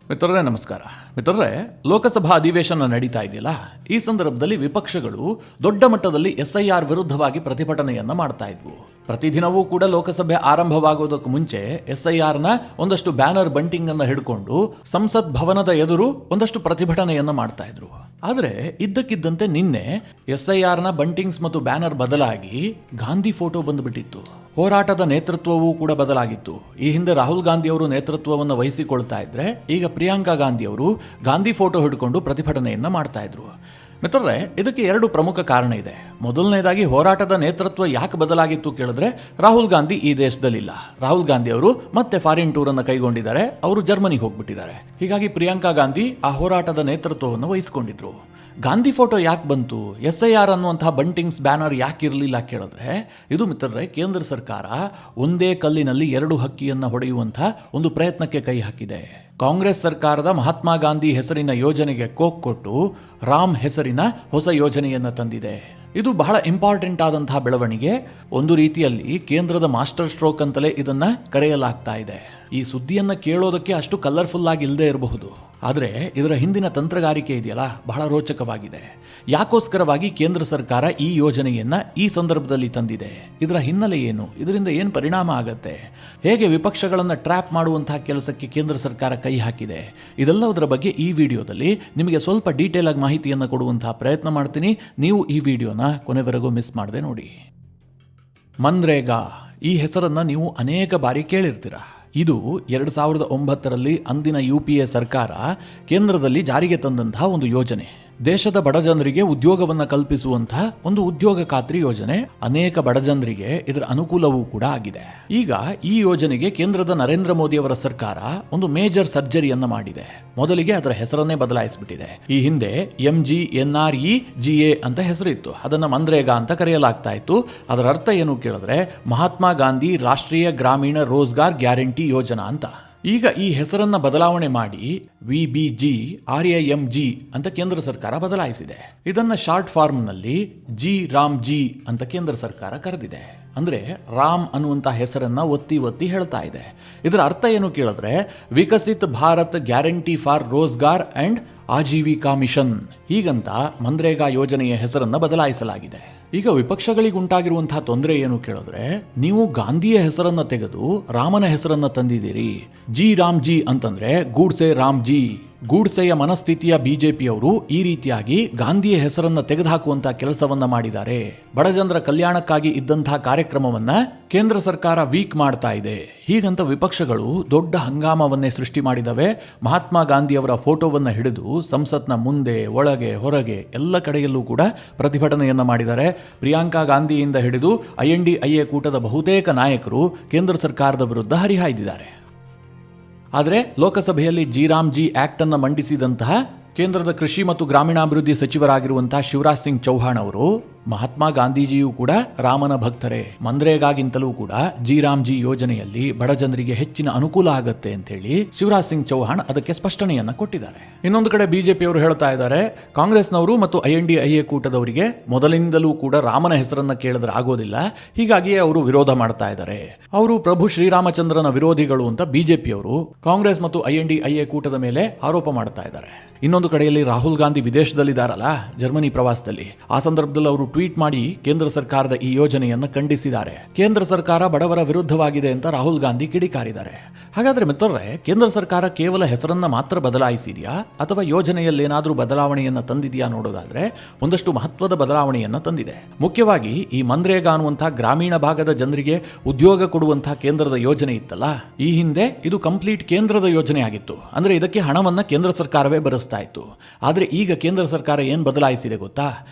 ಮಿತ್ರರೇ ನಮಸ್ಕಾರ. ಮಿತ್ರರೇ, ಲೋಕಸಭಾ ಅಧಿವೇಶನ ನಡೀತಾ ಇದೆಯಲ್ಲ, ಈ ಸಂದರ್ಭದಲ್ಲಿ ವಿಪಕ್ಷಗಳು ದೊಡ್ಡ ಮಟ್ಟದಲ್ಲಿ SIR ವಿರುದ್ಧವಾಗಿ ಪ್ರತಿಭಟನೆಯನ್ನ ಮಾಡ್ತಾ ಇದ್ವು. ಪ್ರತಿದಿನವೂ ಕೂಡ ಲೋಕಸಭೆ ಆರಂಭವಾಗೋದಕ್ಕೆ ಮುಂಚೆ SIRನ ಒಂದಷ್ಟು ಬ್ಯಾನರ್ ಬಂಟಿಂಗ್ ಅನ್ನು ಹಿಡ್ಕೊಂಡು ಸಂಸತ್ ಭವನದ ಎದುರು ಒಂದಷ್ಟು ಪ್ರತಿಭಟನೆಯನ್ನ ಮಾಡ್ತಾ ಇದ್ರು. ಆದರೆ ಇದ್ದಕ್ಕಿದ್ದಂತೆ ನಿನ್ನೆ SIRನ ಬಂಟಿಂಗ್ಸ್ ಮತ್ತು ಬ್ಯಾನರ್ ಬದಲಾಗಿ ಗಾಂಧಿ ಫೋಟೋ ಬಂದುಬಿಟ್ಟಿತ್ತು. ಹೋರಾಟದ ನೇತೃತ್ವವೂ ಕೂಡ ಬದಲಾಗಿತ್ತು. ಈ ಹಿಂದೆ ರಾಹುಲ್ ಗಾಂಧಿ ಅವರು ನೇತೃತ್ವವನ್ನು ವಹಿಸಿಕೊಳ್ತಾ ಇದ್ರೆ, ಈಗ ಪ್ರಿಯಾಂಕಾ ಗಾಂಧಿ ಅವರು ಗಾಂಧಿ ಫೋಟೋ ಹಿಡ್ಕೊಂಡು ಪ್ರತಿಭಟನೆಯನ್ನ ಮಾಡ್ತಾ ಇದ್ರು. ಮಿತ್ರರೇ, ಇದಕ್ಕೆ ಎರಡು ಪ್ರಮುಖ ಕಾರಣ ಇದೆ. ಮೊದಲನೇದಾಗಿ, ಹೋರಾಟದ ನೇತೃತ್ವ ಯಾಕೆ ಬದಲಾಗಿತ್ತು ಕೇಳಿದ್ರೆ, ರಾಹುಲ್ ಗಾಂಧಿ ಈ ದೇಶದಲ್ಲಿಲ್ಲ. ರಾಹುಲ್ ಗಾಂಧಿ ಅವರು ಮತ್ತೆ ಫಾರಿನ್ ಟೂರ್ ಅನ್ನು ಕೈಗೊಂಡಿದ್ದಾರೆ. ಅವರು ಜರ್ಮನಿಗೆ ಹೋಗ್ಬಿಟ್ಟಿದ್ದಾರೆ. ಹೀಗಾಗಿ ಪ್ರಿಯಾಂಕಾ ಗಾಂಧಿ ಆ ಹೋರಾಟದ ನೇತೃತ್ವವನ್ನು ವಹಿಸಿಕೊಂಡಿದ್ರು. ಗಾಂಧಿ ಫೋಟೋ ಯಾಕೆ ಬಂತು, SIR ಅನ್ನುವಂತಹ ಬಂಟಿಂಗ್ಸ್ ಬ್ಯಾನರ್ ಯಾಕೆ ಇರಲಿಲ್ಲ ಕೇಳಿದ್ರೆ, ಇದು ಮಿತ್ರರೇ, ಕೇಂದ್ರ ಸರ್ಕಾರ ಒಂದೇ ಕಲ್ಲಿನಲ್ಲಿ ಎರಡು ಹಕ್ಕಿಯನ್ನು ಹೊಡೆಯುವಂತಹ ಒಂದು ಪ್ರಯತ್ನಕ್ಕೆ ಕೈ ಹಾಕಿದೆ. ಕಾಂಗ್ರೆಸ್ ಸರ್ಕಾರದ ಮಹಾತ್ಮ ಗಾಂಧಿ ಹೆಸರಿನ ಯೋಜನೆಗೆ ಕೋಕ್ ಕೊಟ್ಟು ರಾಮ್ ಹೆಸರಿನ ಹೊಸ ಯೋಜನೆಯನ್ನು ತಂದಿದೆ. ಇದು ಬಹಳ ಇಂಪಾರ್ಟೆಂಟ್ ಆದಂತಹ ಬೆಳವಣಿಗೆ. ಒಂದು ರೀತಿಯಲ್ಲಿ ಕೇಂದ್ರದ ಮಾಸ್ಟರ್ ಸ್ಟ್ರೋಕ್ ಅಂತಲೇ ಇದನ್ನ ಕರೆಯಲಾಗ್ತಾ ಇದೆ. ಈ ಸುದ್ದಿಯನ್ನ ಕೇಳೋದಕ್ಕೆ ಅಷ್ಟು ಕಲರ್ಫುಲ್ ಆಗಿ ಇಲ್ಲದೆ ಇರಬಹುದು, ಆದರೆ ಇದರ ಹಿಂದಿನ ತಂತ್ರಗಾರಿಕೆ ಇದೆಯಲ್ಲ, ಬಹಳ ರೋಚಕವಾಗಿದೆ. ಯಾಕೋಸ್ಕರವಾಗಿ ಕೇಂದ್ರ ಸರ್ಕಾರ ಈ ಯೋಜನೆಯನ್ನ ಈ ಸಂದರ್ಭದಲ್ಲಿ ತಂದಿದೆ, ಇದರ ಹಿನ್ನೆಲೆ ಏನು, ಇದರಿಂದ ಏನು ಪರಿಣಾಮ ಆಗತ್ತೆ, ಹೇಗೆ ವಿಪಕ್ಷಗಳನ್ನು ಟ್ರ್ಯಾಪ್ ಮಾಡುವಂತಹ ಕೆಲಸಕ್ಕೆ ಕೇಂದ್ರ ಸರ್ಕಾರ ಕೈ ಹಾಕಿದೆ, ಇದೆಲ್ಲದರ ಬಗ್ಗೆ ಈ ವಿಡಿಯೋದಲ್ಲಿ ನಿಮಗೆ ಸ್ವಲ್ಪ ಡೀಟೇಲ್ ಆಗಿ ಮಾಹಿತಿಯನ್ನು ಕೊಡುವಂತಹ ಪ್ರಯತ್ನ ಮಾಡ್ತೀನಿ. ನೀವು ಈ ವಿಡಿಯೋನ ಕೊನೆವರೆಗೂ ಮಿಸ್ ಮಾಡದೆ ನೋಡಿ. ಮನ್ರೇಗಾ ಈ ಹೆಸರನ್ನ ನೀವು ಅನೇಕ ಬಾರಿ ಕೇಳಿರ್ತೀರ. ಇದು 2009ರಲ್ಲಿ ಅಂದಿನ UPA ಸರ್ಕಾರ ಕೇಂದ್ರದಲ್ಲಿ ಜಾರಿಗೆ ತಂದಂತಹ ಒಂದು ಯೋಜನೆ. ದೇಶದ ಬಡಜನರಿಗೆ ಉದ್ಯೋಗವನ್ನು ಕಲ್ಪಿಸುವಂತಹ ಒಂದು ಉದ್ಯೋಗ ಖಾತ್ರಿ ಯೋಜನೆ. ಅನೇಕ ಬಡಜನರಿಗೆ ಇದರ ಅನುಕೂಲವೂ ಕೂಡ ಆಗಿದೆ. ಈಗ ಈ ಯೋಜನೆಗೆ ಕೇಂದ್ರದ ನರೇಂದ್ರ ಮೋದಿ ಅವರ ಸರ್ಕಾರ ಒಂದು ಮೇಜರ್ ಸರ್ಜರಿಯನ್ನ ಮಾಡಿದೆ. ಮೊದಲಿಗೆ ಅದರ ಹೆಸರನ್ನೇ ಬದಲಾಯಿಸಿಬಿಟ್ಟಿದೆ. ಈ ಹಿಂದೆ MGNREGA ಅಂತ ಹೆಸರಿತ್ತು, ಅದನ್ನ ಮನ್ರೇಗಾ ಅಂತ ಕರೆಯಲಾಗ್ತಾ ಇತ್ತು. ಅದರ ಅರ್ಥ ಏನು ಕೇಳಿದ್ರೆ, ಮಹಾತ್ಮ ಗಾಂಧಿ ರಾಷ್ಟ್ರೀಯ ಗ್ರಾಮೀಣ ರೋಜ್ಗಾರ್ ಗ್ಯಾರಂಟಿ ಯೋಜನಾ ಅಂತ. ಈಗ ಈ ಹೆಸರನ್ನ ಬದಲಾವಣೆ ಮಾಡಿ VBGRAMG ಅಂತ ಕೇಂದ್ರ ಸರ್ಕಾರ ಬದಲಾಯಿಸಿದೆ. ಇದನ್ನ ಶಾರ್ಟ್ ಫಾರ್ಮ್ನಲ್ಲಿ ರಾಮ್ಜಿ ಅಂತ ಕೇಂದ್ರ ಸರ್ಕಾರ ಕರೆದಿದೆ. ಅಂದ್ರೆ ರಾಮ್ ಅನ್ನುವಂಥ ಹೆಸರನ್ನ ಒತ್ತಿ ಒತ್ತಿ ಹೇಳ್ತಾ ಇದೆ. ಇದರ ಅರ್ಥ ಏನು ಕೇಳಿದ್ರೆ, Viksit Bharat guarantee for Rozgar and Ajeevika mission, ಹೀಗಂತ ಮನ್ರೇಗಾ ಯೋಜನೆಯ ಹೆಸರನ್ನ ಬದಲಾಯಿಸಲಾಗಿದೆ. ಈಗ ವಿಪಕ್ಷಗಳಿಗುಂಟಾಗಿರುವಂತಹ ತೊಂದರೆ ಏನು ಕೇಳಿದ್ರೆ, ನೀವು ಗಾಂಧಿಯ ಹೆಸರನ್ನ ತೆಗೆದು ರಾಮನ ಹೆಸರನ್ನ ತಂದಿದ್ದೀರಿ. ರಾಮ್ಜಿ ಅಂತಂದ್ರೆ ಗೂಡ್ಸೆ ರಾಮ್ಜಿ. ಗೂಡ್ಸೆಯ ಮನಸ್ಥಿತಿಯ ಬಿಜೆಪಿಯವರು ಈ ರೀತಿಯಾಗಿ ಗಾಂಧಿಯ ಹೆಸರನ್ನ ತೆಗೆದುಹಾಕುವಂತಹ ಕೆಲಸವನ್ನ ಮಾಡಿದ್ದಾರೆ. ಬಡಜನರ ಕಲ್ಯಾಣಕ್ಕಾಗಿ ಇದ್ದಂತಹ ಕಾರ್ಯಕ್ರಮವನ್ನ ಕೇಂದ್ರ ಸರ್ಕಾರ ವೀಕ್ ಮಾಡ್ತಾ ಇದೆ. ಹೀಗಂತ ವಿಪಕ್ಷಗಳು ದೊಡ್ಡ ಹಂಗಾಮವನ್ನೇ ಸೃಷ್ಟಿ ಮಾಡಿದವೆ. ಮಹಾತ್ಮ ಗಾಂಧಿಯವರ ಫೋಟೋವನ್ನ ಹಿಡಿದು ಸಂಸತ್ನ ಮುಂದೆ, ಒಳಗೆ, ಹೊರಗೆ ಎಲ್ಲ ಕಡೆಯಲ್ಲೂ ಕೂಡ ಪ್ರತಿಭಟನೆಯನ್ನ ಮಾಡಿದ್ದಾರೆ. ಪ್ರಿಯಾಂಕಾ ಗಾಂಧಿಯಿಂದ ಹಿಡಿದು INDIA ಕೂಟದ ಬಹುತೇಕ ನಾಯಕರು ಕೇಂದ್ರ ಸರ್ಕಾರದ ವಿರುದ್ಧ ಹರಿಹಾಯ್ದಿದ್ದಾರೆ. ಆದರೆ ಲೋಕಸಭೆಯಲ್ಲಿ ರಾಮ್ಜಿ ಆಕ್ಟ್ ಅನ್ನು ಮಂಡಿಸಿದಂತಹ ಕೇಂದ್ರದ ಕೃಷಿ ಮತ್ತು ಗ್ರಾಮೀಣಾಭಿವೃದ್ಧಿ ಸಚಿವರಾಗಿರುವಂತಹ ಶಿವರಾಜ್ ಸಿಂಗ್ ಚೌಹಾಣ್ ಅವರು, ಮಹಾತ್ಮ ಗಾಂಧೀಜಿಯೂ ಕೂಡ ರಾಮನ ಭಕ್ತರೇ, ಮನ್ರೇಗಾಗಿಂತಲೂ ಕೂಡ ರಾಮ್ಜಿ ಯೋಜನೆಯಲ್ಲಿ ಬಡಜನರಿಗೆ ಹೆಚ್ಚಿನ ಅನುಕೂಲ ಆಗತ್ತೆ ಅಂತ ಹೇಳಿ ಶಿವರಾಜ್ ಸಿಂಗ್ ಚೌಹಾಣ್ ಅದಕ್ಕೆ ಸ್ಪಷ್ಟನೆಯನ್ನ ಕೊಟ್ಟಿದ್ದಾರೆ. ಇನ್ನೊಂದು ಕಡೆ ಬಿಜೆಪಿಯವರು ಹೇಳ್ತಾ ಇದ್ದಾರೆ, ಕಾಂಗ್ರೆಸ್ನವರು ಮತ್ತು INDIA ಕೂಟದವರಿಗೆ ಮೊದಲಿಂದಲೂ ಕೂಡ ರಾಮನ ಹೆಸರನ್ನ ಕೇಳಿದ್ರೆ ಆಗೋದಿಲ್ಲ, ಹೀಗಾಗಿ ಅವರು ವಿರೋಧ ಮಾಡ್ತಾ ಇದ್ದಾರೆ. ಅವರು ಪ್ರಭು ಶ್ರೀರಾಮಚಂದ್ರನ ವಿರೋಧಿಗಳು ಅಂತ ಬಿಜೆಪಿಯವರು ಕಾಂಗ್ರೆಸ್ ಮತ್ತು INDIA ಕೂಟದ ಮೇಲೆ ಆರೋಪ ಮಾಡ್ತಾ ಇದ್ದಾರೆ. ಇನ್ನೊಂದು ಕಡೆಯಲ್ಲಿ ರಾಹುಲ್ ಗಾಂಧಿ ವಿದೇಶದಲ್ಲಿದ್ದಾರಲ್ಲ, ಜರ್ಮನಿ ಪ್ರವಾಸದಲ್ಲಿ, ಆ ಸಂದರ್ಭದಲ್ಲಿ ಅವರು ಟ್ವೀಟ್ ಮಾಡಿ ಕೇಂದ್ರ ಸರ್ಕಾರದ ಈ ಯೋಜನೆಯನ್ನು ಖಂಡಿಸಿದ್ದಾರೆ. ಕೇಂದ್ರ ಸರ್ಕಾರ ಬಡವರ ವಿರುದ್ಧವಾಗಿದೆ ಅಂತ ರಾಹುಲ್ ಗಾಂಧಿ ಕಿಡಿಕಾರಿದ್ದಾರೆ. ಹಾಗಾದ್ರೆ ಮಿತ್ರರೇ, ಕೇಂದ್ರ ಸರ್ಕಾರ ಕೇವಲ ಹೆಸರನ್ನ ಮಾತ್ರ ಬದಲಾಯಿಸಿದೆಯಾ ಅಥವಾ ಯೋಜನೆಯಲ್ಲೇನಾದ್ರೂ ಬದಲಾವಣೆಯನ್ನ ತಂದಿದೆಯಾ ನೋಡೋದಾದ್ರೆ, ಒಂದಷ್ಟು ಮಹತ್ವದ ಬದಲಾವಣೆಯನ್ನ ತಂದಿದೆ. ಮುಖ್ಯವಾಗಿ ಈ ಮನ್ರೇಗಾ ಅನ್ನುವಂತಹ ಗ್ರಾಮೀಣ ಭಾಗದ ಜನರಿಗೆ ಉದ್ಯೋಗ ಕೊಡುವಂತಹ ಕೇಂದ್ರದ ಯೋಜನೆ ಇತ್ತಲ್ಲ, ಈ ಹಿಂದೆ ಇದು ಕಂಪ್ಲೀಟ್ ಕೇಂದ್ರದ ಯೋಜನೆ ಆಗಿತ್ತು. ಅಂದ್ರೆ ಇದಕ್ಕೆ ಹಣವನ್ನ ಕೇಂದ್ರ ಸರ್ಕಾರವೇ ಭರಿಸ್ತಾ ಇತ್ತು. ಆದ್ರೆ ಈಗ ಕೇಂದ್ರ ಸರ್ಕಾರ ಏನ್ ಬದಲಾಯಿಸಿದೆ ಗೊತ್ತಾ,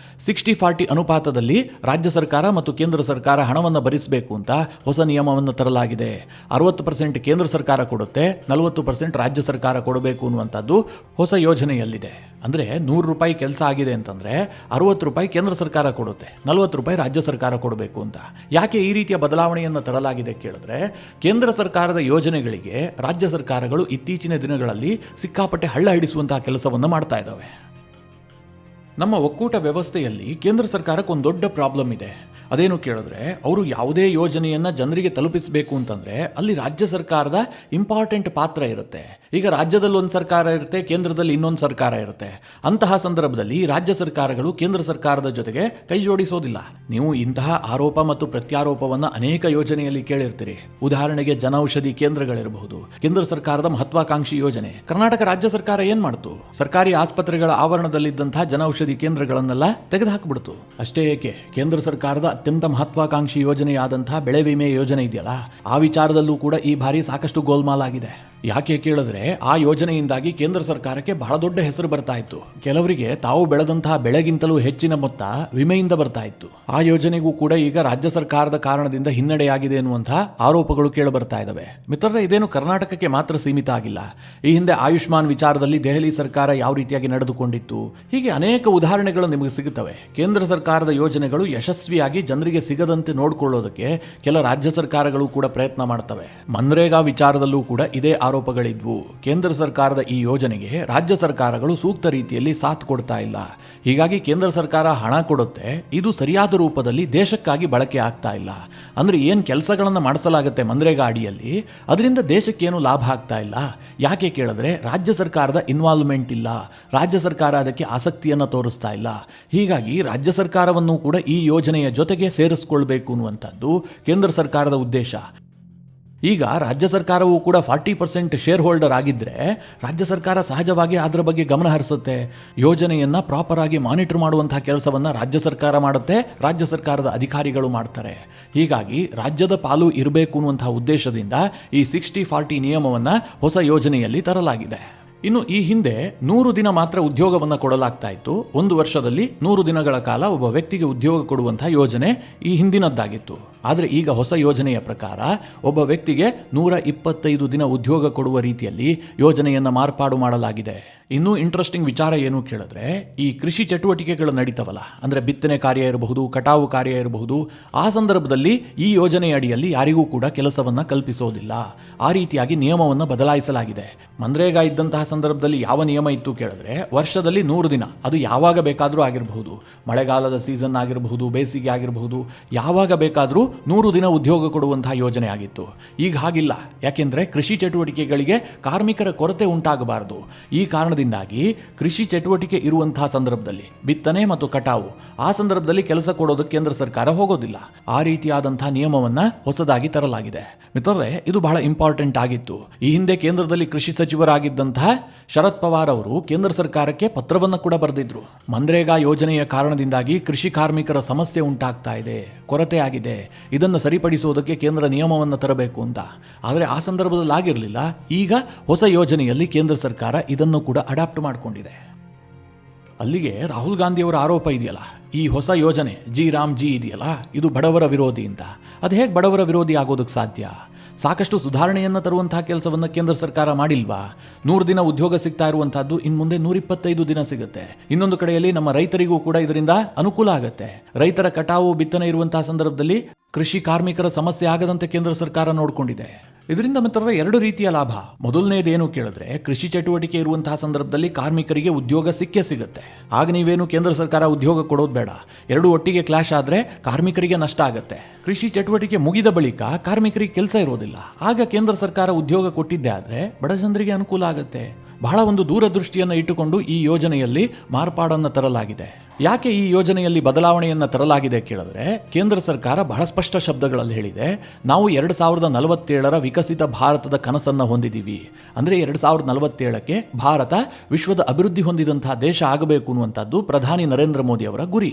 60-40 ಅನುಪಾತದಲ್ಲಿ ರಾಜ್ಯ ಸರ್ಕಾರ ಮತ್ತು ಕೇಂದ್ರ ಸರ್ಕಾರ ಹಣವನ್ನು ಭರಿಸಬೇಕು ಅಂತ ಹೊಸ ನಿಯಮವನ್ನು ತರಲಾಗಿದೆ. 60% ಕೇಂದ್ರ ಸರ್ಕಾರ ಕೊಡುತ್ತೆ, 40% ರಾಜ್ಯ ಸರ್ಕಾರ ಕೊಡಬೇಕು ಅನ್ನುವಂಥದ್ದು ಹೊಸ ಯೋಜನೆಯಲ್ಲಿದೆ. ಅಂದ್ರೆ ₹100 ಕೆಲಸ ಆಗಿದೆ ಅಂತಂದ್ರೆ ₹60 ಕೇಂದ್ರ ಸರ್ಕಾರ ಕೊಡುತ್ತೆ, ₹40 ರಾಜ್ಯ ಸರ್ಕಾರ ಕೊಡಬೇಕು ಅಂತ. ಯಾಕೆ ಈ ರೀತಿಯ ಬದಲಾವಣೆಯನ್ನು ತರಲಾಗಿದೆ ಕೇಳಿದ್ರೆ, ಕೇಂದ್ರ ಸರ್ಕಾರದ ಯೋಜನೆಗಳಿಗೆ ರಾಜ್ಯ ಸರ್ಕಾರಗಳು ಇತ್ತೀಚಿನ ದಿನಗಳಲ್ಲಿ ಸಿಕ್ಕಾಪಟ್ಟೆ ಹಳ್ಳ ಹಿಡಿಸುವಂತಹ ಕೆಲಸವನ್ನು ಮಾಡ್ತಾ ಇದ್ದಾವೆ. ನಮ್ಮ ಒಕ್ಕೂಟ ವ್ಯವಸ್ಥೆಯಲ್ಲಿ ಕೇಂದ್ರ ಸರ್ಕಾರಕ್ಕೆ ಒಂದು ದೊಡ್ಡ ಪ್ರಾಬ್ಲಮ್ ಇದೆ. ಅದೇನು ಕೇಳಿದ್ರೆ, ಅವರು ಯಾವುದೇ ಯೋಜನೆಯನ್ನ ಜನರಿಗೆ ತಲುಪಿಸಬೇಕು ಅಂತಂದ್ರೆ ಅಲ್ಲಿ ರಾಜ್ಯ ಸರ್ಕಾರದ ಇಂಪಾರ್ಟೆಂಟ್ ಪಾತ್ರ ಇರುತ್ತೆ. ಈಗ ರಾಜ್ಯದಲ್ಲಿ ಒಂದು ಸರ್ಕಾರ ಇರುತ್ತೆ, ಕೇಂದ್ರದಲ್ಲಿ ಇನ್ನೊಂದು ಸರ್ಕಾರ ಇರುತ್ತೆ. ಅಂತಹ ಸಂದರ್ಭದಲ್ಲಿ ರಾಜ್ಯ ಸರ್ಕಾರಗಳು ಕೇಂದ್ರ ಸರ್ಕಾರದ ಜೊತೆಗೆ ಕೈ ಜೋಡಿಸೋದಿಲ್ಲ. ನೀವು ಇಂತಹ ಆರೋಪ ಮತ್ತು ಪ್ರತ್ಯಾರೋಪವನ್ನ ಅನೇಕ ಯೋಜನೆಯಲ್ಲಿ ಕೇಳಿರ್ತೀರಿ. ಉದಾಹರಣೆಗೆ ಜನೌಷಧಿ ಕೇಂದ್ರಗಳಿರಬಹುದು, ಕೇಂದ್ರ ಸರ್ಕಾರದ ಮಹತ್ವಾಕಾಂಕ್ಷಿ ಯೋಜನೆ. ಕರ್ನಾಟಕ ರಾಜ್ಯ ಸರ್ಕಾರ ಏನ್ ಮಾಡ್ತು? ಸರ್ಕಾರಿ ಆಸ್ಪತ್ರೆಗಳ ಆವರಣದಲ್ಲಿದ್ದಂತಹ ಜನೌಷಧಿ ಕೇಂದ್ರಗಳನ್ನೆಲ್ಲ ತೆಗೆದುಹಾಕಿಬಿಡ್ತು. ಅಷ್ಟೇ ಏಕೆ, ಕೇಂದ್ರ ಸರ್ಕಾರದ ಅತ್ಯಂತ ಮಹತ್ವಾಕಾಂಕ್ಷಿ ಯೋಜನೆಯಾದಂತಹ ಬೆಳೆ ವಿಮೆ ಯೋಜನೆ ಇದೆಯಲ್ಲ, ಆ ವಿಚಾರದಲ್ಲೂ ಕೂಡ ಈ ಬಾರಿ ಸಾಕಷ್ಟು ಗೋಲ್ಮಾಲ್ ಆಗಿದೆ. ಯಾಕೆ ಕೇಳಿದ್ರೆ, ಆ ಯೋಜನೆಯಿಂದಾಗಿ ಕೇಂದ್ರ ಸರ್ಕಾರಕ್ಕೆ ಬಹಳ ದೊಡ್ಡ ಹೆಸರು ಬರ್ತಾ ಇತ್ತು. ಕೆಲವರಿಗೆ ತಾವು ಬೆಳೆದಂತಹ ಬೆಳೆಗಿಂತಲೂ ಹೆಚ್ಚಿನ ಮೊತ್ತ ವಿಮೆಯಿಂದ ಬರ್ತಾ ಇತ್ತು. ಆ ಯೋಜನೆಗೂ ಕೂಡ ಈಗ ರಾಜ್ಯ ಸರ್ಕಾರದ ಕಾರಣದಿಂದ ಹಿನ್ನಡೆಯಾಗಿದೆ ಎನ್ನುವಂತಹ ಆರೋಪಗಳು ಕೇಳಿ ಬರ್ತಾ ಇದಾವೆ. ಮಿತ್ರರೇ, ಇದೇನು ಕರ್ನಾಟಕಕ್ಕೆ ಮಾತ್ರ ಸೀಮಿತ ಆಗಿಲ್ಲ. ಈ ಹಿಂದೆ ಆಯುಷ್ಮಾನ್ ವಿಚಾರದಲ್ಲಿ ದೆಹಲಿ ಸರ್ಕಾರ ಯಾವ ರೀತಿಯಾಗಿ ನಡೆದುಕೊಂಡಿತ್ತು, ಹೀಗೆ ಅನೇಕ ಉದಾಹರಣೆಗಳು ನಿಮಗೆ ಸಿಗುತ್ತವೆ. ಕೇಂದ್ರ ಸರ್ಕಾರದ ಯೋಜನೆಗಳು ಯಶಸ್ವಿಯಾಗಿ ಜನರಿಗೆ ಸಿಗದಂತೆ ನೋಡಿಕೊಳ್ಳೋದಕ್ಕೆ ಕೆಲ ರಾಜ್ಯ ಸರ್ಕಾರಗಳು ಕೂಡ ಪ್ರಯತ್ನ ಮಾಡ್ತವೆ. ಮನ್ರೇಗಾ ವಿಚಾರದಲ್ಲೂ ಕೂಡ ಇದೇ ಆರೋಪಗಳಿದ್ವು. ಕೇಂದ್ರ ಸರ್ಕಾರದ ಈ ಯೋಜನೆಗೆ ರಾಜ್ಯ ಸರ್ಕಾರಗಳು ಸೂಕ್ತ ರೀತಿಯಲ್ಲಿ ಸಾಥ್ ಕೊಡ್ತಾ ಇಲ್ಲ. ಹೀಗಾಗಿ ಕೇಂದ್ರ ಸರ್ಕಾರ ಹಣ ಕೊಡುತ್ತೆ, ಇದು ಸರಿಯಾದ ರೂಪದಲ್ಲಿ ದೇಶಕ್ಕಾಗಿ ಬಳಕೆ ಆಗ್ತಾ ಇಲ್ಲ. ಅಂದ್ರೆ ಏನ್ ಕೆಲಸಗಳನ್ನ ಮಾಡಿಸಲಾಗುತ್ತೆ ಮನ್ರೇಗಾ ಅಡಿಯಲ್ಲಿ, ಅದರಿಂದ ದೇಶಕ್ಕೇನು ಲಾಭ ಆಗ್ತಾ ಇಲ್ಲ. ಯಾಕೆ ಕೇಳಿದ್ರೆ, ರಾಜ್ಯ ಸರ್ಕಾರದ ಇನ್ವಾಲ್ವ್ಮೆಂಟ್ ಇಲ್ಲ, ರಾಜ್ಯ ಸರ್ಕಾರ ಅದಕ್ಕೆ ಆಸಕ್ತಿಯನ್ನ ತೋರಿಸ್ತಾ ಇಲ್ಲ. ಹೀಗಾಗಿ ರಾಜ್ಯ ಸರ್ಕಾರವನ್ನು ಕೂಡ ಈ ಯೋಜನೆಯ ಜೊತೆಗೆ ಸೇರಿಸಿಕೊಳ್ಬೇಕು ಅನ್ನುವಂಥದ್ದು ಕೇಂದ್ರ ಸರ್ಕಾರದ ಉದ್ದೇಶ. ಈಗ ರಾಜ್ಯ ಸರ್ಕಾರವು ಕೂಡ 40% ಶೇರ್ ಹೋಲ್ಡರ್ ಆಗಿದ್ರೆ ರಾಜ್ಯ ಸರ್ಕಾರ ಸಹಜವಾಗಿ ಅದರ ಬಗ್ಗೆ ಗಮನ ಹರಿಸುತ್ತೆ. ಯೋಜನೆಯನ್ನ ಪ್ರಾಪರ್ ಆಗಿ ಮಾನಿಟರ್ ಮಾಡುವಂತಹ ಕೆಲಸವನ್ನ ರಾಜ್ಯ ಸರ್ಕಾರ ಮಾಡುತ್ತೆ, ರಾಜ್ಯ ಸರ್ಕಾರದ ಅಧಿಕಾರಿಗಳು ಮಾಡ್ತಾರೆ. ಹೀಗಾಗಿ ರಾಜ್ಯದ ಪಾಲು ಇರಬೇಕು ಅನ್ನುವಂತಹ ಉದ್ದೇಶದಿಂದ ಈ 60-40 ನಿಯಮವನ್ನ ಹೊಸ ಯೋಜನೆಯಲ್ಲಿ ತರಲಾಗಿದೆ. ಇನ್ನು ಈ ಹಿಂದೆ 100 ದಿನ ಮಾತ್ರ ಉದ್ಯೋಗವನ್ನು ಕೊಡಲಾಗ್ತಾ ಇತ್ತು. 1 ವರ್ಷದಲ್ಲಿ 100 ದಿನಗಳ ಕಾಲ ಒಬ್ಬ ವ್ಯಕ್ತಿಗೆ ಉದ್ಯೋಗ ಕೊಡುವಂತಹ ಯೋಜನೆ ಈ ಹಿಂದಿನದ್ದಾಗಿತ್ತು. ಆದರೆ ಈಗ ಹೊಸ ಯೋಜನೆಯ ಪ್ರಕಾರ ಒಬ್ಬ ವ್ಯಕ್ತಿಗೆ 125 ದಿನ ಉದ್ಯೋಗ ಕೊಡುವ ರೀತಿಯಲ್ಲಿ ಯೋಜನೆಯನ್ನು ಮಾರ್ಪಾಡು ಮಾಡಲಾಗಿದೆ. ಇನ್ನೂ ಇಂಟ್ರೆಸ್ಟಿಂಗ್ ವಿಚಾರ ಏನು ಕೇಳಿದ್ರೆ, ಈ ಕೃಷಿ ಚಟುವಟಿಕೆಗಳು ನಡೀತವಲ್ಲ, ಅಂದರೆ ಬಿತ್ತನೆ ಕಾರ್ಯ ಇರಬಹುದು, ಕಟಾವು ಕಾರ್ಯ ಇರಬಹುದು, ಆ ಸಂದರ್ಭದಲ್ಲಿ ಈ ಯೋಜನೆಯ ಅಡಿಯಲ್ಲಿ ಯಾರಿಗೂ ಕೂಡ ಕೆಲಸವನ್ನು ಕಲ್ಪಿಸೋದಿಲ್ಲ. ಆ ರೀತಿಯಾಗಿ ನಿಯಮವನ್ನು ಬದಲಾಯಿಸಲಾಗಿದೆ. ಮನ್ರೇಗಾ ಇದ್ದಂತಹ ಸಂದರ್ಭದಲ್ಲಿ ಯಾವ ನಿಯಮ ಇತ್ತು ಕೇಳಿದ್ರೆ, ವರ್ಷದಲ್ಲಿ 100 ದಿನ, ಅದು ಯಾವಾಗ ಬೇಕಾದರೂ ಆಗಿರಬಹುದು, ಮಳೆಗಾಲದ ಸೀಸನ್ ಆಗಿರಬಹುದು, ಬೇಸಿಗೆ ಆಗಿರಬಹುದು, ಯಾವಾಗ ಬೇಕಾದರೂ 100 ದಿನ ಉದ್ಯೋಗ ಕೊಡುವಂತಹ ಯೋಜನೆ ಆಗಿತ್ತು. ಈಗ ಹಾಗಿಲ್ಲ. ಯಾಕೆಂದ್ರೆ ಕೃಷಿ ಚಟುವಟಿಕೆಗಳಿಗೆ ಕಾರ್ಮಿಕರ ಕೊರತೆ ಉಂಟಾಗಬಾರದು. ಈ ಕಾರಣದಿಂದಾಗಿ ಕೃಷಿ ಚಟುವಟಿಕೆ ಇರುವಂತಹ ಸಂದರ್ಭದಲ್ಲಿ ಬಿತ್ತನೆ ಮತ್ತು ಕಟಾವು, ಆ ಸಂದರ್ಭದಲ್ಲಿ ಕೆಲಸ ಕೊಡೋದಕ್ಕೆ ಕೇಂದ್ರ ಸರ್ಕಾರ ಹೋಗೋದಿಲ್ಲ. ಆ ರೀತಿಯಾದಂತಹ ನಿಯಮವನ್ನ ಹೊಸದಾಗಿ ತರಲಾಗಿದೆ. ಮಿತ್ರರೇ, ಇದು ಬಹಳ ಇಂಪಾರ್ಟೆಂಟ್ ಆಗಿತ್ತು. ಈ ಹಿಂದೆ ಕೇಂದ್ರದಲ್ಲಿ ಕೃಷಿ ಸಚಿವರಾಗಿದ್ದಂತಹ ಶರದ್ ಪವಾರ್ ಅವರು ಕೇಂದ್ರ ಸರ್ಕಾರಕ್ಕೆ ಪತ್ರವನ್ನು ಕೂಡ ಬರೆದಿದ್ರು. ಮನ್ರೇಗಾ ಯೋಜನೆಯ ಕಾರಣದಿಂದಾಗಿ ಕೃಷಿ ಕಾರ್ಮಿಕರ ಸಮಸ್ಯೆ ಉಂಟಾಗ್ತಾ ಇದೆ, ಕೊರತೆ ಆಗಿದೆ, ಇದನ್ನು ಸರಿಪಡಿಸುವುದಕ್ಕೆ ಕೇಂದ್ರ ನಿಯಮವನ್ನು ತರಬೇಕು ಅಂತ. ಆದರೆ ಆ ಸಂದರ್ಭದಲ್ಲಿ ಆಗಿರಲಿಲ್ಲ. ಈಗ ಹೊಸ ಯೋಜನೆಯಲ್ಲಿ ಕೇಂದ್ರ ಸರ್ಕಾರ ಇದನ್ನು ಕೂಡ ಅಡಾಪ್ಟ್ ಮಾಡಿಕೊಂಡಿದೆ. ಅಲ್ಲಿಗೆ ರಾಹುಲ್ ಗಾಂಧಿಯವರ ಆರೋಪ ಇದೆಯಲ್ಲ, ಈ ಹೊಸ ಯೋಜನೆ ಜಿ ಇದೆಯಲ್ಲ, ಇದು ಬಡವರ ವಿರೋಧಿ ಅಂತ. ಅದು ಹೇಗೆ ಬಡವರ ವಿರೋಧಿ ಆಗೋದಕ್ಕೆ ಸಾಧ್ಯ? ಸಾಕಷ್ಟು ಸುಧಾರಣೆಯನ್ನು ತರುವಂತಹ ಕೆಲಸವನ್ನು ಕೇಂದ್ರ ಸರ್ಕಾರ ಮಾಡಿಲ್ವಾ? 100 ದಿನ ಉದ್ಯೋಗ ಸಿಗ್ತಾ ಇರುವಂತಹದ್ದು ಇನ್ನು ಮುಂದೆ 125 ದಿನ ಸಿಗುತ್ತೆ. ಇನ್ನೊಂದು ಕಡೆಯಲ್ಲಿ ನಮ್ಮ ರೈತರಿಗೂ ಕೂಡ ಇದರಿಂದ ಅನುಕೂಲ ಆಗುತ್ತೆ. ರೈತರ ಕಟಾವು ಬಿತ್ತನೆ ಇರುವಂತಹ ಸಂದರ್ಭದಲ್ಲಿ ಕೃಷಿ ಕಾರ್ಮಿಕರ ಸಮಸ್ಯೆ ಆಗದಂತೆ ಕೇಂದ್ರ ಸರ್ಕಾರ ನೋಡಿಕೊಂಡಿದೆ. ಇದರಿಂದ ಮಿತ್ರರ 2 ರೀತಿಯ ಲಾಭ. ಮೊದಲನೇದೇನು ಕೇಳಿದ್ರೆ, ಕೃಷಿ ಚಟುವಟಿಕೆ ಇರುವಂತಹ ಸಂದರ್ಭದಲ್ಲಿ ಕಾರ್ಮಿಕರಿಗೆ ಉದ್ಯೋಗ ಸಿಗುತ್ತೆ. ಆಗ ನೀವೇನು ಕೇಂದ್ರ ಸರ್ಕಾರ ಉದ್ಯೋಗ ಕೊಡೋದು ಬೇಡ. 2 ಒಟ್ಟಿಗೆ ಕ್ಲಾಶ್ ಆದ್ರೆ ಕಾರ್ಮಿಕರಿಗೆ ನಷ್ಟ ಆಗುತ್ತೆ. ಕೃಷಿ ಚಟುವಟಿಕೆ ಮುಗಿದ ಬಳಿಕ ಕಾರ್ಮಿಕರಿಗೆ ಕೆಲಸ ಇರೋದಿಲ್ಲ. ಆಗ ಕೇಂದ್ರ ಸರ್ಕಾರ ಉದ್ಯೋಗ ಕೊಟ್ಟಿದ್ದೇ ಆದ್ರೆ ಬಡ ಜನರಿಗೆ ಅನುಕೂಲ ಆಗುತ್ತೆ. ಬಹಳ ಒಂದು ದೂರದೃಷ್ಟಿಯನ್ನು ಇಟ್ಟುಕೊಂಡು ಈ ಯೋಜನೆಯಲ್ಲಿ ಮಾರ್ಪಾಡನ್ನು ತರಲಾಗಿದೆ. ಯಾಕೆ ಈ ಯೋಜನೆಯಲ್ಲಿ ಬದಲಾವಣೆಯನ್ನು ತರಲಾಗಿದೆ ಕೇಳಿದ್ರೆ, ಕೇಂದ್ರ ಸರ್ಕಾರ ಬಹಳ ಸ್ಪಷ್ಟ ಶಬ್ದಗಳಲ್ಲಿ ಹೇಳಿದೆ, ನಾವು 2047ರ ವಿಕಸಿತ ಭಾರತದ ಕನಸನ್ನು ಹೊಂದಿದ್ದೀವಿ. ಅಂದರೆ 2047ಕ್ಕೆ ಭಾರತ ವಿಶ್ವದ ಅಭಿವೃದ್ಧಿ ಹೊಂದಿದಂತಹ ದೇಶ ಆಗಬೇಕು ಅನ್ನುವಂಥದ್ದು ಪ್ರಧಾನಿ ನರೇಂದ್ರ ಮೋದಿ ಅವರ ಗುರಿ.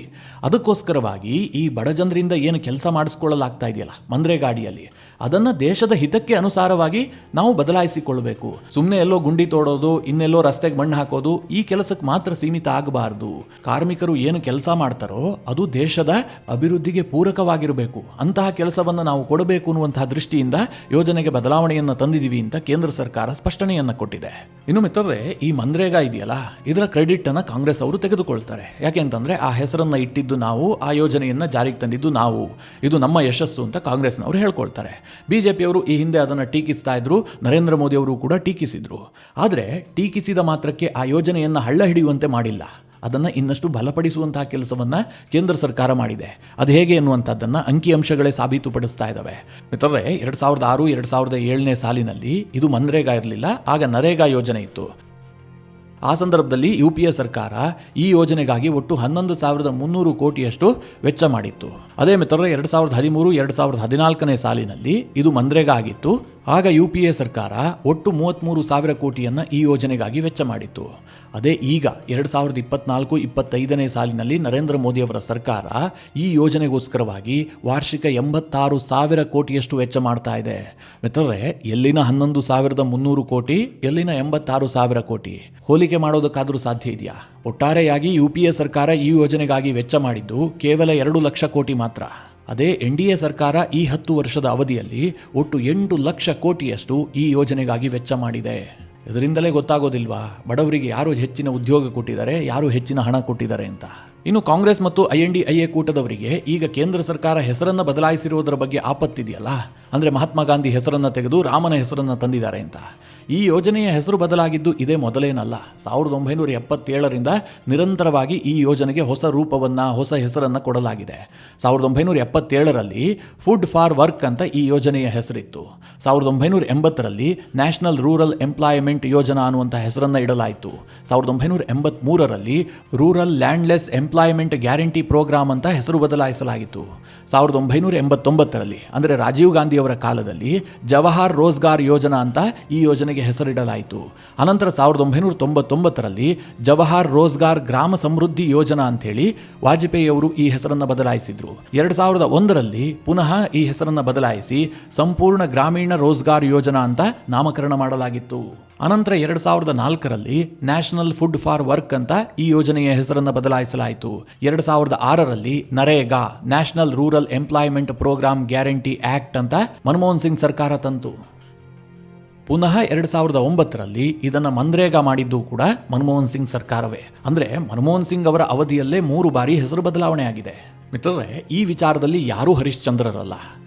ಅದಕ್ಕೋಸ್ಕರವಾಗಿ ಈ ಬಡ ಜನರಿಂದ ಏನು ಕೆಲಸ ಮಾಡಿಸ್ಕೊಳ್ಳಲಾಗ್ತಾ ಇದೆಯಲ್ಲ ಮನ್ರೇಗಾ ಅಡಿಯಲ್ಲಿ, ಅದನ್ನು ದೇಶದ ಹಿತಕ್ಕೆ ಅನುಸಾರವಾಗಿ ನಾವು ಬದಲಾಯಿಸಿಕೊಳ್ಳಬೇಕು. ಸುಮ್ಮನೆ ಎಲ್ಲೋ ಗುಂಡಿ ತೋಡೋದು, ಇನ್ನೆಲ್ಲೋ ರಸ್ತೆಗೆ ಮಣ್ಣು ಹಾಕೋದು, ಈ ಕೆಲಸಕ್ಕೆ ಮಾತ್ರ ಸೀಮಿತ ಆಗಬಾರದು. ಕಾರ್ಮಿಕರು ಏನು ಕೆಲಸ ಮಾಡ್ತಾರೋ ಅದು ದೇಶದ ಅಭಿವೃದ್ಧಿಗೆ ಪೂರಕವಾಗಿರಬೇಕು. ಅಂತಹ ಕೆಲಸವನ್ನು ನಾವು ಕೊಡಬೇಕು ಅನ್ನುವಂತಹ ದೃಷ್ಟಿಯಿಂದ ಯೋಜನೆಗೆ ಬದಲಾವಣೆಯನ್ನು ತಂದಿದ್ದೀವಿ ಅಂತ ಕೇಂದ್ರ ಸರ್ಕಾರ ಸ್ಪಷ್ಟನೆಯನ್ನು ಕೊಟ್ಟಿದೆ. ಇನ್ನು ಮಿತ್ರರೇ, ಈ ಮನ್ರೇಗಾ ಇದೆಯಲ್ಲ, ಇದರ ಕ್ರೆಡಿಟ್ ಅನ್ನು ಕಾಂಗ್ರೆಸ್ ಅವರು ತೆಗೆದುಕೊಳ್ತಾರೆ. ಯಾಕೆಂತಂದ್ರೆ ಆ ಹೆಸರನ್ನ ಇಟ್ಟಿದ್ದು ನಾವು, ಆ ಯೋಜನೆಯನ್ನ ಜಾರಿಗೆ ತಂದಿದ್ದು ನಾವು, ಇದು ನಮ್ಮ ಯಶಸ್ಸು ಅಂತ ಕಾಂಗ್ರೆಸ್ನವರು ಹೇಳ್ಕೊಳ್ತಾರೆ. ಬಿಜೆಪಿಯವರು ಈ ಹಿಂದೆ ಅದನ್ನು ಟೀಕಿಸ್ತಾ ಇದ್ರು, ನರೇಂದ್ರ ಮೋದಿ ಅವರು ಕೂಡ ಟೀಕಿಸಿದ್ರು. ಆದರೆ ಟೀಕಿಸಿದ ಮಾತ್ರಕ್ಕೆ ಆ ಯೋಜನೆಯನ್ನು ಹಳ್ಳ ಹಿಡಿಯುವಂತೆ ಮಾಡಿಲ್ಲ. ಅದನ್ನು ಇನ್ನಷ್ಟು ಬಲಪಡಿಸುವಂತಹ ಕೆಲಸವನ್ನು ಕೇಂದ್ರ ಸರ್ಕಾರ ಮಾಡಿದೆ. ಅದು ಹೇಗೆ ಎನ್ನುವಂಥದ್ದನ್ನು ಅಂಕಿಅಂಶಗಳೇ ಸಾಬೀತುಪಡಿಸ್ತಾ ಇದ್ದಾವೆ. ಮಿತ್ರರೇ, 2006-2007 ಸಾಲಿನಲ್ಲಿ ಇದು ಮನ್ರೇಗಾ ಇರಲಿಲ್ಲ, ಆಗ ನರೇಗಾ ಯೋಜನೆ ಇತ್ತು. ಆ ಸಂದರ್ಭದಲ್ಲಿ UPA ಸರ್ಕಾರ ಈ ಯೋಜನೆಗಾಗಿ ಒಟ್ಟು 11,300 ಕೋಟಿಯಷ್ಟು ವೆಚ್ಚ ಮಾಡಿತ್ತು. ಅದೇ ಮಿತ್ರರೇ, 2013-2014 ಸಾಲಿನಲ್ಲಿ ಇದು ಮನ್ರೇಗಾ ಆಗಿತ್ತು. ಆಗ UPA ಸರ್ಕಾರ ಒಟ್ಟು 33,000 ಕೋಟಿಯನ್ನು ಈ ಯೋಜನೆಗಾಗಿ ವೆಚ್ಚ ಮಾಡಿತ್ತು. ಅದೇ ಈಗ 2024-25 ಸಾಲಿನಲ್ಲಿ ನರೇಂದ್ರ ಮೋದಿಯವರ ಸರ್ಕಾರ ಈ ಯೋಜನೆಗೋಸ್ಕರವಾಗಿ ವಾರ್ಷಿಕ 86,000 ಕೋಟಿಯಷ್ಟು ವೆಚ್ಚ ಮಾಡ್ತಾ ಇದೆ. ಮಿತ್ರರೇ, ಎಲ್ಲಿನ 11,300 ಕೋಟಿ, ಎಲ್ಲಿನ 86,000 ಕೋಟಿ, ಹೋಲಿಕೆ ಮಾಡೋದಕ್ಕಾದರೂ ಸಾಧ್ಯ ಇದೆಯಾ? ಒಟ್ಟಾರೆಯಾಗಿ UPA ಸರ್ಕಾರ ಈ ಯೋಜನೆಗಾಗಿ ವೆಚ್ಚ ಮಾಡಿದ್ದು ಕೇವಲ 2 ಲಕ್ಷ ಕೋಟಿ ಮಾತ್ರ. ಅದೇ NDA ಸರ್ಕಾರ ಈ 10 ವರ್ಷದ ಅವಧಿಯಲ್ಲಿ ಒಟ್ಟು 8 ಲಕ್ಷ ಕೋಟಿಯಷ್ಟು ಈ ಯೋಜನೆಗಾಗಿ ವೆಚ್ಚ ಮಾಡಿದೆ. ಇದರಿಂದಲೇ ಗೊತ್ತಾಗೋದಿಲ್ವಾ ಬಡವರಿಗೆ ಯಾರು ಹೆಚ್ಚಿನ ಉದ್ಯೋಗ ಕೊಟ್ಟಿದ್ದಾರೆ, ಯಾರು ಹೆಚ್ಚಿನ ಹಣ ಕೊಟ್ಟಿದ್ದಾರೆ ಅಂತ. ಇನ್ನು ಕಾಂಗ್ರೆಸ್ ಮತ್ತು INDIA ಕೂಟದವರಿಗೆ ಈಗ ಕೇಂದ್ರ ಸರ್ಕಾರ ಹೆಸರನ್ನು ಬದಲಾಯಿಸಿರುವುದರ ಬಗ್ಗೆ ಆಪತ್ತಿದೆಯಲ್ಲ, ಅಂದರೆ ಮಹಾತ್ಮ ಗಾಂಧಿ ಹೆಸರನ್ನು ತೆಗೆದು ರಾಮನ ಹೆಸರನ್ನು ತಂದಿದ್ದಾರೆ ಅಂತ. ಈ ಯೋಜನೆಯ ಹೆಸರು ಬದಲಾಗಿದ್ದು ಇದೇ ಮೊದಲೇನಲ್ಲ. 1977ರಿಂದ ನಿರಂತರವಾಗಿ ಈ ಯೋಜನೆಗೆ ಹೊಸ ರೂಪವನ್ನು, ಹೊಸ ಹೆಸರನ್ನು ಕೊಡಲಾಗಿದೆ. 1977ರಲ್ಲಿ ಫುಡ್ ಫಾರ್ ವರ್ಕ್ ಅಂತ ಈ ಯೋಜನೆಯ ಹೆಸರಿತ್ತು. 1980ರಲ್ಲಿ ನ್ಯಾಷನಲ್ ರೂರಲ್ ಎಂಪ್ಲಾಯ್ಮೆಂಟ್ ಯೋಜನಾ ಅನ್ನುವಂಥ ಹೆಸರನ್ನು ಇಡಲಾಯಿತು. 1983ರಲ್ಲಿ rural landless employment guarantee programme ಅಂತ ಹೆಸರು ಬದಲಾಯಿಸಲಾಗಿತ್ತು. 1989ರಲ್ಲಿ ಅಂದರೆ ರಾಜೀವ್ ಗಾಂಧಿಯವರ ಕಾಲದಲ್ಲಿ ಜವಾಹರ್ ರೋಜ್ಗಾರ್ ಯೋಜನಾ ಅಂತ ಈ ಯೋಜನೆಗೆ ಹೆಸರಿಡಲಾಯಿತು. ಅನಂತರ 1999ರಲ್ಲಿ ಜವಾಹರ್ ರೋಜ್ಗಾರ್ ಗ್ರಾಮ ಸಮೃದ್ಧಿ ಯೋಜನಾ ಅಂಥೇಳಿ ವಾಜಪೇಯಿ ಅವರು ಈ ಹೆಸರನ್ನು ಬದಲಾಯಿಸಿದ್ರು. 2001ರಲ್ಲಿ ಪುನಃ ಈ ಹೆಸರನ್ನು ಬದಲಾಯಿಸಿ ಸಂಪೂರ್ಣ ಗ್ರಾಮೀಣ ರೋಜ್ಗಾರ್ ಯೋಜನಾ ಅಂತ ನಾಮಕರಣ ಮಾಡಲಾಗಿತ್ತು. ಅನಂತರ 2004ರಲ್ಲಿ ನ್ಯಾಷನಲ್ ಫುಡ್ ಫಾರ್ ವರ್ಕ್ ಅಂತ ಈ ಯೋಜನೆಯ ಹೆಸರನ್ನು ಬದಲಾಯಿಸಲಾಯಿತು. 2006ರಲ್ಲಿ NREGA, national rural employment programme guarantee act ಅಂತ ಮನಮೋಹನ್ ಸಿಂಗ್ ಸರ್ಕಾರ ತಂತು. ಪುನಃ 2009ರಲ್ಲಿ ಇದನ್ನು ಮನ್ರೇಗಾ ಮಾಡಿದ್ದು ಕೂಡ ಮನಮೋಹನ್ ಸಿಂಗ್ ಸರ್ಕಾರವೇ. ಅಂದರೆ ಮನಮೋಹನ್ ಸಿಂಗ್ ಅವರ ಅವಧಿಯಲ್ಲೇ 3 ಬಾರಿ ಹೆಸರು ಬದಲಾವಣೆ ಆಗಿದೆ. ಮಿತ್ರರೇ, ಈ ವಿಚಾರದಲ್ಲಿ ಯಾರೂ ಹರಿಶ್ಚಂದ್ರರಲ್ಲ.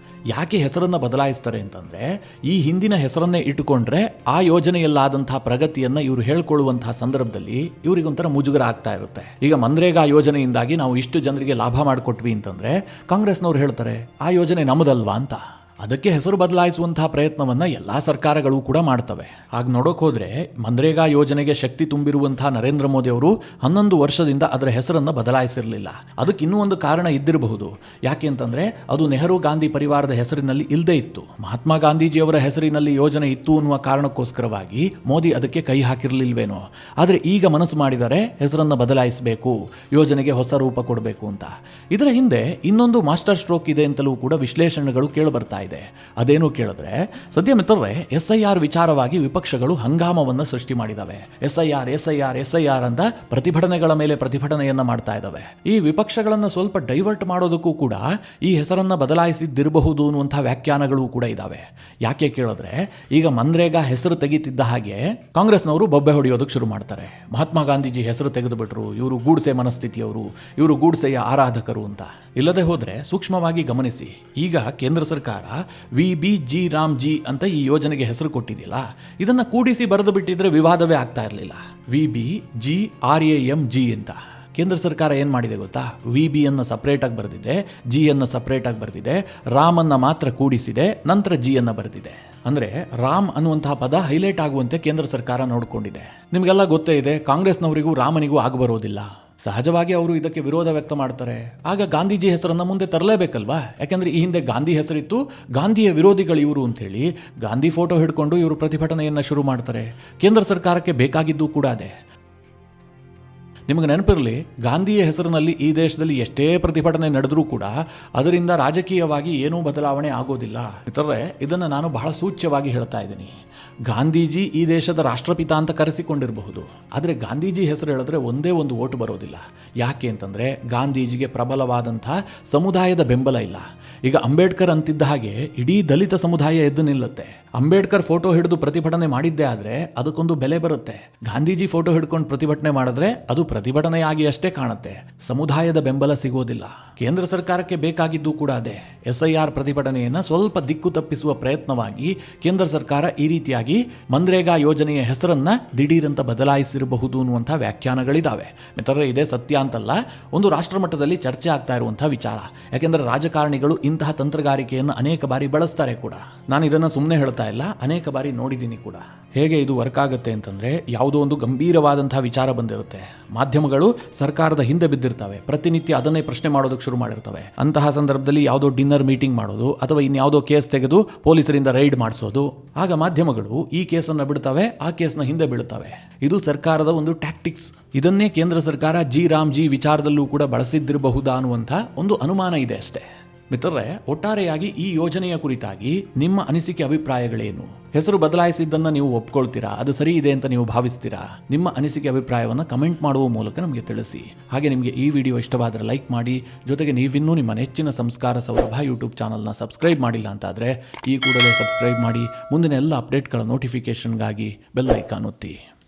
ಯಾಕೆ ಹೆಸರನ್ನು ಬದಲಾಯಿಸ್ತಾರೆ ಅಂತಂದರೆ, ಈ ಹಿಂದಿನ ಹೆಸರನ್ನೇ ಇಟ್ಟುಕೊಂಡ್ರೆ ಆ ಯೋಜನೆಯಲ್ಲಾದಂತಹ ಪ್ರಗತಿಯನ್ನು ಇವರು ಹೇಳ್ಕೊಳ್ಳುವಂತಹ ಸಂದರ್ಭದಲ್ಲಿ ಇವರಿಗೊಂಥರ ಮುಜುಗರ ಆಗ್ತಾ ಇರುತ್ತೆ. ಈಗ ಮನ್ರೇಗಾ ಯೋಜನೆಯಿಂದಾಗಿ ನಾವು ಇಷ್ಟು ಜನರಿಗೆ ಲಾಭ ಮಾಡಿಕೊಟ್ವಿ ಅಂತಂದರೆ ಕಾಂಗ್ರೆಸ್ನವ್ರು ಹೇಳ್ತಾರೆ ಆ ಯೋಜನೆ ನಮ್ಮದಲ್ವಾ ಅಂತ. ಅದಕ್ಕೆ ಹೆಸರು ಬದಲಾಯಿಸುವಂತಹ ಪ್ರಯತ್ನವನ್ನು ಎಲ್ಲ ಸರ್ಕಾರಗಳು ಕೂಡ ಮಾಡ್ತವೆ. ಹಾಗೆ ನೋಡೋಕೆ ಹೋದರೆ ಮನ್ರೇಗಾ ಯೋಜನೆಗೆ ಶಕ್ತಿ ತುಂಬಿರುವಂತಹ ನರೇಂದ್ರ ಮೋದಿ ಅವರು 11 ವರ್ಷದಿಂದ ಅದರ ಹೆಸರನ್ನು ಬದಲಾಯಿಸಿರಲಿಲ್ಲ. ಅದಕ್ಕೆ ಇನ್ನೂ ಒಂದು ಕಾರಣ ಇದ್ದಿರಬಹುದು. ಯಾಕೆ ಅಂತಂದರೆ ಅದು ನೆಹರು ಗಾಂಧಿ ಪರಿವಾರದ ಹೆಸರಿನಲ್ಲಿ ಇಲ್ಲದೇ ಇತ್ತು. ಮಹಾತ್ಮ ಗಾಂಧೀಜಿಯವರ ಹೆಸರಿನಲ್ಲಿ ಯೋಜನೆ ಇತ್ತು ಅನ್ನುವ ಕಾರಣಕ್ಕೋಸ್ಕರವಾಗಿ ಮೋದಿ ಅದಕ್ಕೆ ಕೈ ಹಾಕಿರಲಿಲ್ವೇನೋ. ಆದರೆ ಈಗ ಮನಸ್ಸು ಮಾಡಿದರೆ ಹೆಸರನ್ನು ಬದಲಾಯಿಸಬೇಕು, ಯೋಜನೆಗೆ ಹೊಸ ರೂಪ ಕೊಡಬೇಕು ಅಂತ. ಇದರ ಹಿಂದೆ ಇನ್ನೊಂದು ಮಾಸ್ಟರ್ ಸ್ಟ್ರೋಕ್ ಇದೆ ಅಂತಲೂ ಕೂಡ ವಿಶ್ಲೇಷಣೆಗಳು ಕೇಳಿಬರ್ತಾ ಇದೆ. ಅದೇನು ಕೇಳಿದ್ರೆ, ಸದ್ಯ ಮಿತ್ರರೇ SIR ವಿಚಾರವಾಗಿ ವಿಪಕ್ಷಗಳು ಹಂಗಾಮವನ್ನು ಸೃಷ್ಟಿ ಮಾಡಿದಾವೆ. SIR ಅಂತ ಪ್ರತಿಭಟನೆಗಳ ಮೇಲೆ ಪ್ರತಿಭಟನೆಯನ್ನ ಮಾಡ್ತಾ ಇದ್ದಾವೆ. ಈ ವಿಪಕ್ಷಗಳನ್ನು ಸ್ವಲ್ಪ ಡೈವರ್ಟ್ ಮಾಡೋದಕ್ಕೂ ಕೂಡ ಈ ಹೆಸರನ್ನ ಬದಲಾಯಿಸಿದ್ದಿರಬಹುದು ಅನ್ನುವಂಥ ವ್ಯಾಖ್ಯಾನಗಳು ಕೂಡ ಇದ್ದಾವೆ. ಯಾಕೆ ಕೇಳಿದ್ರೆ, ಈಗ ಮನ್ರೇಗಾ ಹೆಸರು ತೆಗಿತಿದ್ದ ಹಾಗೆ ಕಾಂಗ್ರೆಸ್ನವರು ಬೊಬ್ಬೆ ಹೊಡೆಯೋದಕ್ಕೆ ಶುರು ಮಾಡ್ತಾರೆ. ಮಹಾತ್ಮ ಗಾಂಧೀಜಿ ಹೆಸರು ತೆಗೆದು ಬಿಟ್ರು, ಇವರು ಗೂಡ್ಸೆ ಮನಸ್ಥಿತಿಯವರು, ಇವರು ಗೂಡ್ಸೆಯ ಆರಾಧಕರು ಅಂತ. ಇಲ್ಲದೆ ಹೋದ್ರೆ ಸೂಕ್ಷ್ಮವಾಗಿ ಗಮನಿಸಿ, ಈಗ ಕೇಂದ್ರ ಸರ್ಕಾರ VBG-RAM-G ಅಂತ ಈ ಯೋಜನೆಗೆ ಹೆಸರು ಕೊಟ್ಟಿದೆಯಲ್ಲ, ಇದನ್ನ ಕೂಡಿಸಿ ಬರೆದು ಬಿಟ್ಟಿದ್ರೆ ವಿವಾದವೇ ಆಗ್ತಾ ಇರಲಿಲ್ಲ. VBG-RAM-G ಅಂತ ಕೇಂದ್ರ ಸರ್ಕಾರ ಏನು ಮಾಡಿದೆ ಗೊತ್ತಾ? VBಯನ್ನು ಸಪ್ರೇಟಾಗಿ ಬರೆದಿದೆ, Gಯನ್ನು ಸಪ್ರೇಟಾಗಿ ಬರೆದಿದೆ, ರಾಮನ್ನು ಮಾತ್ರ ಕೂಡಿಸಿದೆ, ನಂತರ Gಯನ್ನು ಬರೆದಿದೆ. ಅಂದರೆ ರಾಮ್ ಅನ್ನುವಂತಹ ಪದ ಹೈಲೈಟ್ ಆಗುವಂತೆ ಕೇಂದ್ರ ಸರ್ಕಾರ ನೋಡಿಕೊಂಡಿದೆ. ನಿಮಗೆಲ್ಲ ಗೊತ್ತೇ ಇದೆ, ಕಾಂಗ್ರೆಸ್ನವರಿಗೂ ರಾಮನಿಗೂ ಆಗಬರೋದಿಲ್ಲ. ಸಹಜವಾಗಿ ಅವರು ಇದಕ್ಕೆ ವಿರೋಧ ವ್ಯಕ್ತ ಮಾಡ್ತಾರೆ. ಆಗ ಗಾಂಧೀಜಿ ಹೆಸರನ್ನು ಮುಂದೆ ತರಲೇಬೇಕಲ್ವಾ? ಯಾಕೆಂದರೆ ಈ ಹಿಂದೆ ಗಾಂಧಿ ಹೆಸರಿತ್ತು, ಗಾಂಧಿಯ ವಿರೋಧಿಗಳು ಇವರು ಅಂಥೇಳಿ ಗಾಂಧಿ ಫೋಟೋ ಹಿಡ್ಕೊಂಡು ಇವರು ಪ್ರತಿಭಟನೆಯನ್ನು ಶುರು ಮಾಡ್ತಾರೆ. ಕೇಂದ್ರ ಸರ್ಕಾರಕ್ಕೆ ಬೇಕಾಗಿದ್ದು ಕೂಡ ಅದೇ. ನಿಮಗೆ ನೆನಪಿರಲಿ, ಗಾಂಧಿಯ ಹೆಸರಿನಲ್ಲಿ ಈ ದೇಶದಲ್ಲಿ ಎಷ್ಟೇ ಪ್ರತಿಭಟನೆ ನಡೆದರೂ ಕೂಡ ಅದರಿಂದ ರಾಜಕೀಯವಾಗಿ ಏನೂ ಬದಲಾವಣೆ ಆಗೋದಿಲ್ಲ. ಮಿತ್ರರೇ, ಇದನ್ನು ನಾನು ಬಹಳ ಸೂಚ್ಯವಾಗಿ ಹೇಳ್ತಾ ಇದ್ದೀನಿ. ಗಾಂಧೀಜಿ ಈ ದೇಶದ ರಾಷ್ಟ್ರಪಿತ ಅಂತ ಕರೆಸಿಕೊಂಡಿರಬಹುದು, ಆದರೆ ಗಾಂಧೀಜಿ ಹೆಸರು ಹೇಳಿದ್ರೆ ಒಂದೇ ಒಂದು ಓಟು ಬರೋದಿಲ್ಲ. ಯಾಕೆ ಅಂತಂದರೆ ಗಾಂಧೀಜಿಗೆ ಪ್ರಬಲವಾದಂಥ ಸಮುದಾಯದ ಬೆಂಬಲ ಇಲ್ಲ. ಈಗ ಅಂಬೇಡ್ಕರ್ ಅಂತಿದ್ದ ಹಾಗೆ ಇಡೀ ದಲಿತ ಸಮುದಾಯ ಎದ್ದು ನಿಲ್ಲುತ್ತೆ. ಅಂಬೇಡ್ಕರ್ ಫೋಟೋ ಹಿಡಿದು ಪ್ರತಿಭಟನೆ ಮಾಡಿದ್ದೇ ಆದರೆ ಅದಕ್ಕೊಂದು ಬೆಲೆ ಬರುತ್ತೆ. ಗಾಂಧೀಜಿ ಫೋಟೋ ಹಿಡ್ಕೊಂಡು ಪ್ರತಿಭಟನೆ ಮಾಡಿದ್ರೆ ಅದು ಪ್ರತಿಭಟನೆಯಾಗಿ ಅಷ್ಟೇ ಕಾಣುತ್ತೆ, ಸಮುದಾಯದ ಬೆಂಬಲ ಸಿಗೋದಿಲ್ಲ. ಕೇಂದ್ರ ಸರ್ಕಾರಕ್ಕೆ ಬೇಕಾಗಿದ್ದು ಕೂಡ ಅದೇ. SIR ಪ್ರತಿಭಟನೆಯನ್ನು ಸ್ವಲ್ಪ ದಿಕ್ಕು ತಪ್ಪಿಸುವ ಪ್ರಯತ್ನವಾಗಿ ಕೇಂದ್ರ ಸರ್ಕಾರ ಈ ರೀತಿಯಾಗಿ ಒಟ್ಟಾರೆಯಾಗಿ ಮನ್ರೇಗಾ ಯೋಜನೆಯ ಹೆಸರನ್ನ ದಿಢೀರಂತ ಬದಲಾಯಿಸಿರಬಹುದು ಅನ್ನುವಂಥ ವ್ಯಾಖ್ಯಾನಗಳಿದ್ದಾವೆ. ಮಿತ್ರರೇ, ಇದೇ ಸತ್ಯ ಅಂತಲ್ಲ, ಒಂದು ರಾಷ್ಟ್ರ ಮಟ್ಟದಲ್ಲಿ ಚರ್ಚೆ ಆಗ್ತಾ ಇರುವಂತಹ ವಿಚಾರ. ಯಾಕೆಂದ್ರೆ ರಾಜಕಾರಣಿಗಳು ಇಂತಹ ತಂತ್ರಗಾರಿಕೆಯನ್ನು ಅನೇಕ ಬಾರಿ ಬಳಸ್ತಾರೆ ಕೂಡ. ನಾನು ಇದನ್ನು ಸುಮ್ಮನೆ ಹೇಳ್ತಾ ಇಲ್ಲ, ಅನೇಕ ಬಾರಿ ನೋಡಿದ್ದೀನಿ ಕೂಡ. ಹೇಗೆ ಇದು ವರ್ಕ್ ಆಗುತ್ತೆ ಅಂತಂದ್ರೆ, ಯಾವುದೋ ಒಂದು ಗಂಭೀರವಾದಂತಹ ವಿಚಾರ ಬಂದಿರುತ್ತೆ, ಮಾಧ್ಯಮಗಳು ಸರ್ಕಾರದ ಹಿಂದೆ ಬಿದ್ದಿರ್ತವೆ, ಪ್ರತಿನಿತ್ಯ ಅದನ್ನೇ ಪ್ರಶ್ನೆ ಮಾಡೋದಕ್ಕೆ ಶುರು ಮಾಡಿರ್ತವೆ. ಅಂತಹ ಸಂದರ್ಭದಲ್ಲಿ ಯಾವುದೋ ಡಿನ್ನರ್ ಮೀಟಿಂಗ್ ಮಾಡೋದು ಅಥವಾ ಇನ್ಯಾವುದೋ ಕೇಸ್ ತೆಗೆದು ಪೊಲೀಸರಿಂದ ರೈಡ್ ಮಾಡಿಸೋದು. ಆಗ ಮಾಧ್ಯಮಗಳು ಈ ಕೇಸನ್ನು ಬಿಡ್ತವೆ, ಆ ಕೇಸ್ನ ಹಿಂದೆ ಬೀಳುತ್ತವೆ. ಇದು ಸರ್ಕಾರದ ಒಂದು ಟ್ಯಾಕ್ಟಿಕ್ಸ್. ಇದನ್ನೇ ಕೇಂದ್ರ ಸರ್ಕಾರ ಜಿ ರಾಮ್ ಜಿ ವಿಚಾರದಲ್ಲೂ ಕೂಡ ಬಳಸಿದ್ದಿರಬಹುದಾ ಅನ್ನುವಂಥ ಒಂದು ಅನುಮಾನ ಇದೆ ಅಷ್ಟೇ. ಮಿತ್ರರೇ, ಒಟ್ಟಾರೆಯಾಗಿ ಈ ಯೋಜನೆಯ ಕುರಿತಾಗಿ ನಿಮ್ಮ ಅನಿಸಿಕೆ ಅಭಿಪ್ರಾಯಗಳೇನು? ಹೆಸರು ಬದಲಾಯಿಸಿದ್ದನ್ನು ನೀವು ಒಪ್ಕೊಳ್ತೀರಾ? ಅದು ಸರಿ ಇದೆ ಅಂತ ನೀವು ಭಾವಿಸ್ತೀರಾ? ನಿಮ್ಮ ಅನಿಸಿಕೆ ಅಭಿಪ್ರಾಯವನ್ನು ಕಮೆಂಟ್ ಮಾಡುವ ಮೂಲಕ ನಮಗೆ ತಿಳಿಸಿ. ಹಾಗೆ ನಿಮಗೆ ಈ ವಿಡಿಯೋ ಇಷ್ಟವಾದರೆ ಲೈಕ್ ಮಾಡಿ. ಜೊತೆಗೆ ನೀವಿನ್ನೂ ನಿಮ್ಮ ನೆಚ್ಚಿನ ಸಂಸ್ಕಾರ ಸೌರಭ ಯೂಟ್ಯೂಬ್ ಚಾನಲ್ನ ಸಬ್ಸ್ಕ್ರೈಬ್ ಮಾಡಿಲ್ಲ ಅಂತಾದರೆ ಈ ಕೂಡಲೇ ಸಬ್ಸ್ಕ್ರೈಬ್ ಮಾಡಿ. ಮುಂದಿನ ಎಲ್ಲ ಅಪ್ಡೇಟ್ಗಳ ನೋಟಿಫಿಕೇಷನ್ಗಾಗಿ ಬೆಲ್ ಐಕಾನ್ ಒತ್ತಿ.